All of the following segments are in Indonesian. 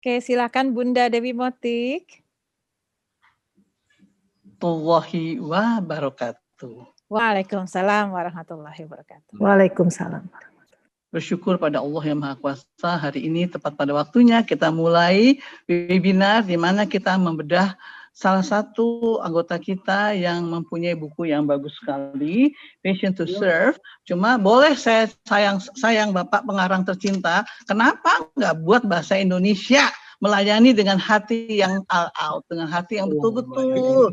Oke, silakan Bunda Dewi Motik. Warahmatullahi wabarakatuh. Waalaikumsalam warahmatullahi wabarakatuh. Waalaikumsalam. Bersyukur pada Allah yang Maha Kuasa, hari ini tepat pada waktunya kita mulai webinar di mana kita membedah salah satu anggota kita yang mempunyai buku yang bagus sekali, Passion to Serve. Cuma boleh saya sayang Bapak pengarang tercinta, kenapa nggak buat bahasa Indonesia? Melayani dengan hati yang all out, dengan hati yang betul-betul,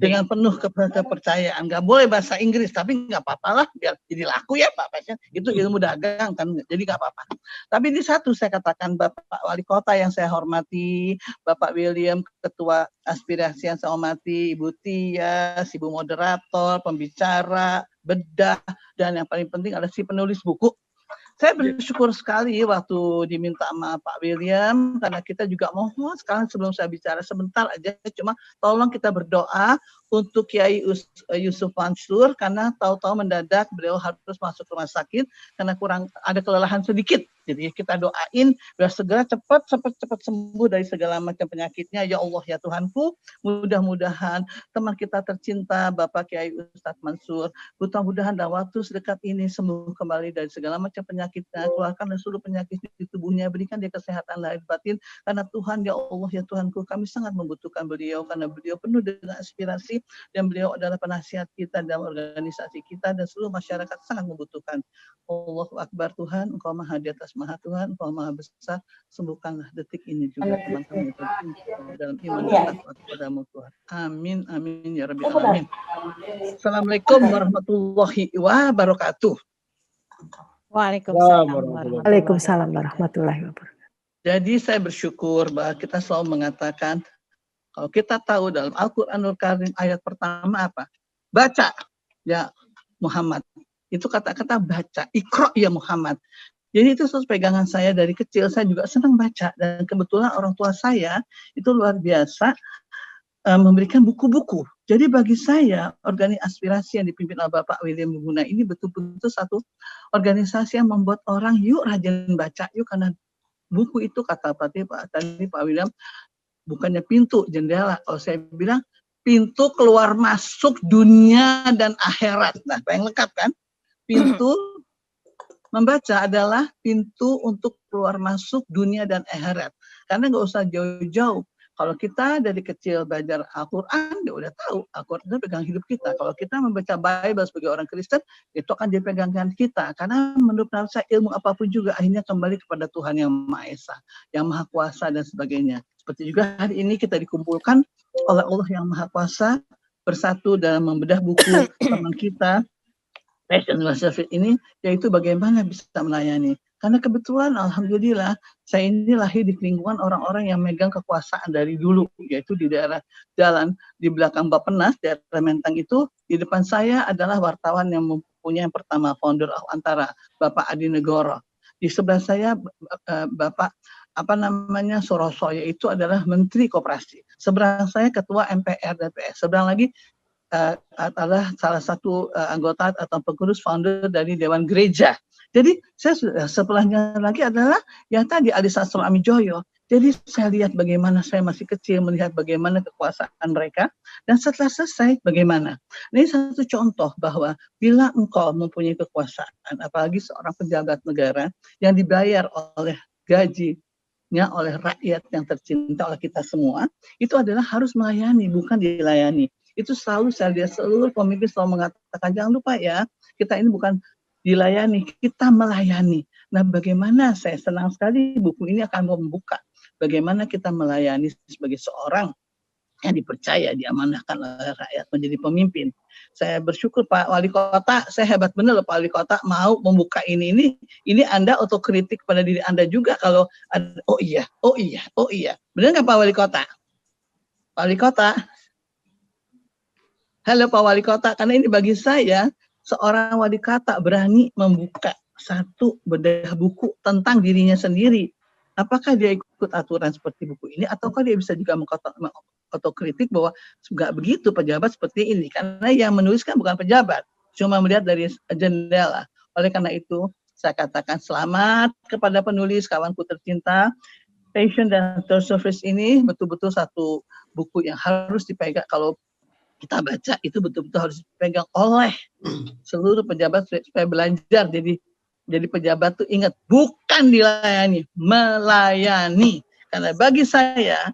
dengan penuh kepercayaan. Nggak boleh bahasa Inggris, tapi nggak apa-apa lah, biar jadi laku ya Pak Pasien. Itu ilmu dagang kan, jadi nggak apa-apa. Tapi di satu saya katakan, Bapak Wali Kota yang saya hormati, Bapak William, Ketua Aspirasi yang saya hormati, Ibu Tias, Ibu Moderator, pembicara, bedah, dan yang paling penting adalah si penulis buku. Saya bersyukur sekali waktu diminta sama Pak William, karena kita juga mohon sekarang sebelum saya bicara sebentar aja, cuma tolong kita berdoa untuk Kiai Yusuf Mansur, karena tahu-tahu mendadak beliau harus masuk rumah sakit karena kurang ada kelelahan sedikit. Jadi kita doain biar segera cepat sembuh dari segala macam penyakitnya. Ya Allah ya Tuhanku, mudah-mudahan teman kita tercinta Bapak Kiai Ustadz Mansur, mudah-mudahan dalam waktu sedekat ini sembuh kembali dari segala macam penyakitnya, keluarkan seluruh penyakit di tubuhnya, berikan dia kesehatan lahir batin, karena Tuhan ya Allah ya Tuhanku, kami sangat membutuhkan beliau, karena beliau penuh dengan aspirasi, dan beliau adalah penasihat kita dalam organisasi kita, dan seluruh masyarakat sangat membutuhkan. Allahu Akbar Tuhan, Engkau Maha di atas Maha Tuhan, Engkau Maha Besar, sembuhkanlah detik ini juga teman kami dalam iman dan takwa kepadamu Tuhan. Amin, amin, ya Rabbil Alamin. Assalamualaikum warahmatullahi wabarakatuh. Waalaikumsalam warahmatullahi wabarakatuh. Jadi saya bersyukur bahwa kita selalu mengatakan, kalau kita tahu dalam Al-Quranul Karim ayat pertama apa? Baca, ya Muhammad. Itu kata-kata baca, Iqra ya Muhammad. Jadi itu selalu pegangan saya dari kecil, saya juga senang baca. Dan kebetulan orang tua saya itu luar biasa memberikan buku-buku. Jadi bagi saya, organisasi aspirasi yang dipimpin oleh Bapak William Luguna ini betul-betul satu organisasi yang membuat orang yuk rajin baca, yuk, karena buku itu kata tadi Pak William, bukannya pintu, jendela. Kalau saya bilang, pintu keluar masuk dunia dan akhirat. Nah, yang lengkap kan? Pintu membaca adalah pintu untuk keluar masuk dunia dan akhirat. Karena nggak usah jauh-jauh. Kalau kita dari kecil belajar Al-Quran, dia udah tahu Al-Quran itu pegang hidup kita. Kalau kita membaca Bible sebagai orang Kristen, itu akan jadi pegangan kita. Karena menurut saya ilmu apapun juga akhirnya kembali kepada Tuhan yang Maha Esa, yang Maha Kuasa dan sebagainya. Seperti juga hari ini kita dikumpulkan oleh Allah yang Maha Kuasa, bersatu dalam membedah buku teman kita, Passion to Serve ini, yaitu bagaimana bisa melayani. Karena kebetulan alhamdulillah saya ini lahir di lingkungan orang-orang yang megang kekuasaan dari dulu, yaitu di daerah jalan di belakang Bappenas, daerah Menteng itu, di depan saya adalah wartawan yang mempunyai yang pertama founder Antara, Bapak Adi Negoro. Di sebelah saya Bapak Soroso, yaitu adalah Menteri Koperasi. Seberang saya Ketua MPR DPR. Seberang lagi adalah salah satu anggota atau pengurus founder dari Dewan Gereja. Jadi saya sebelahnya lagi adalah yang tadi Ali Sastro Amijoyo. Jadi saya lihat bagaimana saya masih kecil, melihat bagaimana kekuasaan mereka, dan setelah selesai bagaimana. Ini satu contoh bahwa bila engkau mempunyai kekuasaan, apalagi seorang pejabat negara yang dibayar oleh gajinya oleh rakyat yang tercinta oleh kita semua, itu adalah harus melayani, bukan dilayani. Itu selalu saya lihat seluruh pemimpin selalu mengatakan, jangan lupa ya, kita ini bukan dilayani, kita melayani. Nah, bagaimana saya senang sekali buku ini akan membuka bagaimana kita melayani sebagai seorang yang dipercaya, diamanahkan oleh rakyat menjadi pemimpin. Saya bersyukur Pak Wali Kota, saya hebat benar loh Pak Wali Kota mau membuka ini. Ini Anda otokritik pada diri Anda juga kalau ada, oh iya. Benar nggak Pak Wali Kota? Pak Wali Kota? Halo Pak Wali Kota, karena ini bagi saya, seorang wali kota berani membuka satu bedah buku tentang dirinya sendiri. Apakah dia ikut aturan seperti buku ini, ataukah dia bisa juga otokritik bahwa nggak begitu pejabat seperti ini. Karena yang menuliskan bukan pejabat, cuma melihat dari jendela. Oleh karena itu, saya katakan selamat kepada penulis, kawanku tercinta. Passion dan Third Service ini betul-betul satu buku yang harus dipegang. Kalau kita baca itu betul-betul harus dipegang oleh seluruh pejabat supaya belajar. Jadi pejabat tuh ingat, bukan dilayani, melayani. Karena bagi saya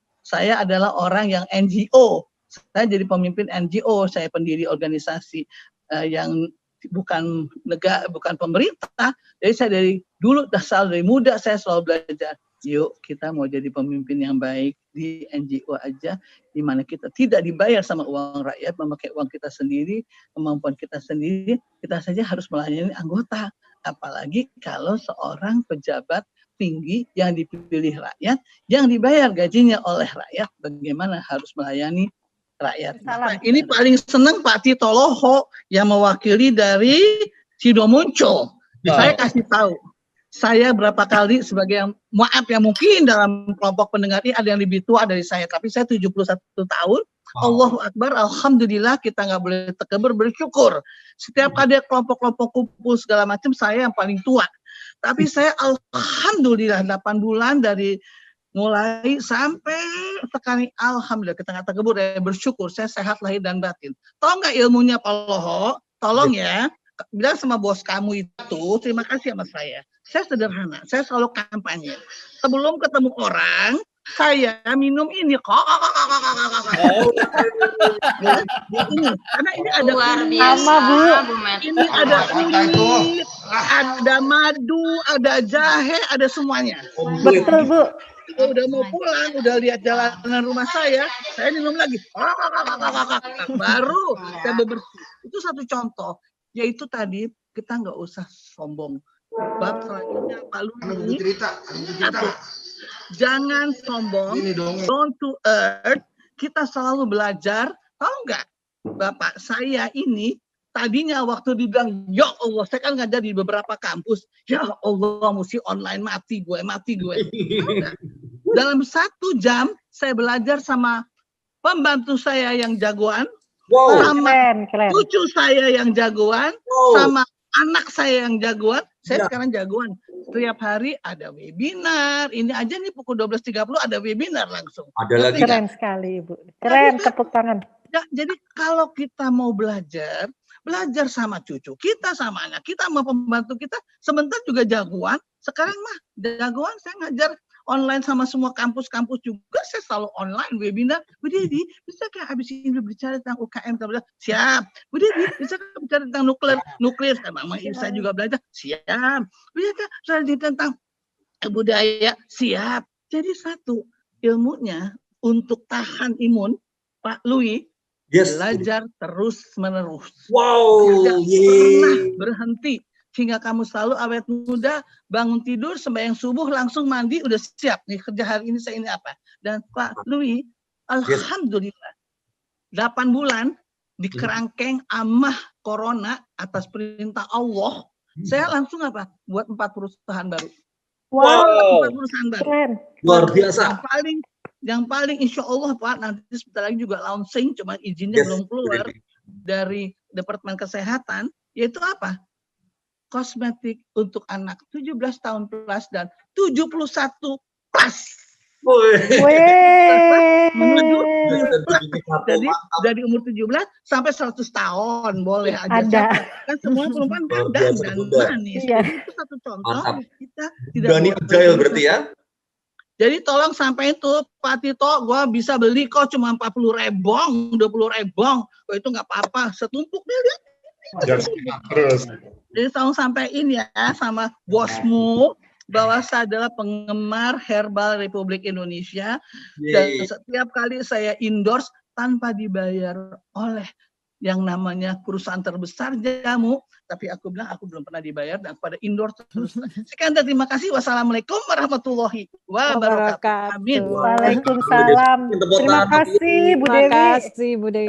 adalah orang yang NGO. Saya jadi pemimpin NGO, saya pendiri organisasi yang bukan negara, bukan pemerintah. Jadi saya dari dulu, dari muda saya selalu belajar. Yuk kita mau jadi pemimpin yang baik di NGO aja, di mana kita tidak dibayar sama uang rakyat, memakai uang kita sendiri, kemampuan kita sendiri, kita saja harus melayani anggota. Apalagi kalau seorang pejabat tinggi yang dipilih rakyat, yang dibayar gajinya oleh rakyat, bagaimana harus melayani rakyat. Nah, ini paling senang Pak Tito Loho yang mewakili dari Sidomuncul. Saya kasih tahu. Saya berapa kali sebagai yang maaf ya, mungkin dalam kelompok pendengar ini ada yang lebih tua dari saya, tapi saya 71 tahun. Allahu Akbar, alhamdulillah, kita nggak boleh takabur, bersyukur. Setiap ada kelompok-kelompok kumpul segala macam, saya yang paling tua. Tapi saya alhamdulillah 8 bulan dari mulai sampai sekarang, alhamdulillah, kita nggak takabur, bersyukur, saya sehat lahir dan batin. Tahu nggak ilmunya Pak Loho? Tolong ya, bilang sama bos kamu itu, terima kasih sama saya. Saya sederhana, saya selalu kampanye. Sebelum ketemu orang, saya minum ini. Karena ini ada luar biasa, Bu Met. ini ada kunyit, ada madu, ada jahe, ada semuanya. Betul, Bu. Udah mau pulang, udah lihat jalanan rumah saya minum lagi. Baru saya bebersih. Itu satu contoh. Yaitu tadi, kita nggak usah sombong. Bab selanjutnya Pak Ludi, jangan sombong, down to earth. Kita selalu belajar. Tahu nggak, Bapak, saya ini tadinya waktu dibilang, ya Allah, saya kan ngajar di beberapa kampus, ya Allah, mesti online, mati gue. Dalam 1 jam saya belajar sama pembantu saya yang jagoan, sama Keren. cucu saya yang jagoan, sama anak saya yang jagoan. Saya sekarang jagoan. Setiap hari ada webinar. Ini aja nih pukul 12.30 ada webinar langsung. Ada lagi. Keren sekali, Ibu. Keren, tepuk tangan. Ya, jadi kalau kita mau belajar sama cucu kita, sama anak kita, sama pembantu kita, sebentar juga jagoan. Sekarang mah jagoan, saya ngajar online sama semua kampus-kampus juga, saya selalu online webinar. Bu Dedi, bisa kan habis ini bicara tentang UKM? Siap. Bu Dedi, bisa kan bicara tentang nuklir? Sama saya juga belajar. Siap. Bisa kan tentang budaya? Siap. Jadi satu, ilmunya untuk tahan imun, Pak Louis, belajar terus-menerus. Tidak pernah berhenti. Sehingga kamu selalu awet muda, bangun tidur, sembahyang subuh, langsung mandi, udah siap. Nih kerja hari ini saya ini apa. Dan Pak Louis, alhamdulillah, 8 bulan di kerangkeng amah corona atas perintah Allah, saya langsung apa? Buat 4 perusahaan baru. Wow, 4 perusahaan baru. keren. Luar biasa. Yang paling insya Allah Pak, nanti sebentar lagi juga launching, cuma izinnya belum keluar dari Departemen Kesehatan, yaitu apa? Kosmetik untuk anak 17 tahun plus dan 71 plus. Jadi dari umur 17 sampai 100 tahun boleh aja. Kan semua perempuan kan dan manis. Jadi itu satu contoh. Kita tidak berani agile berarti ya. Jadi tolong sampai itu Pak Tito, gue bisa beli kok cuma 40 rebong, 20 rebong. Kok itu nggak apa-apa, setumpuk deh lihat. Terus. Jadi tolong sampaikan ya sama bosmu bahwa saya adalah penggemar herbal Republik Indonesia. Dan setiap kali saya endorse tanpa dibayar oleh yang namanya perusahaan terbesar jamu, tapi aku bilang aku belum pernah dibayar dan pada endorse terus. Sekian dan terima kasih. Wassalamualaikum warahmatullahi wabarakatuh. Amin. Waalaikumsalam. Terima kasih Bu Dewi. Terima kasih Bu Dewi.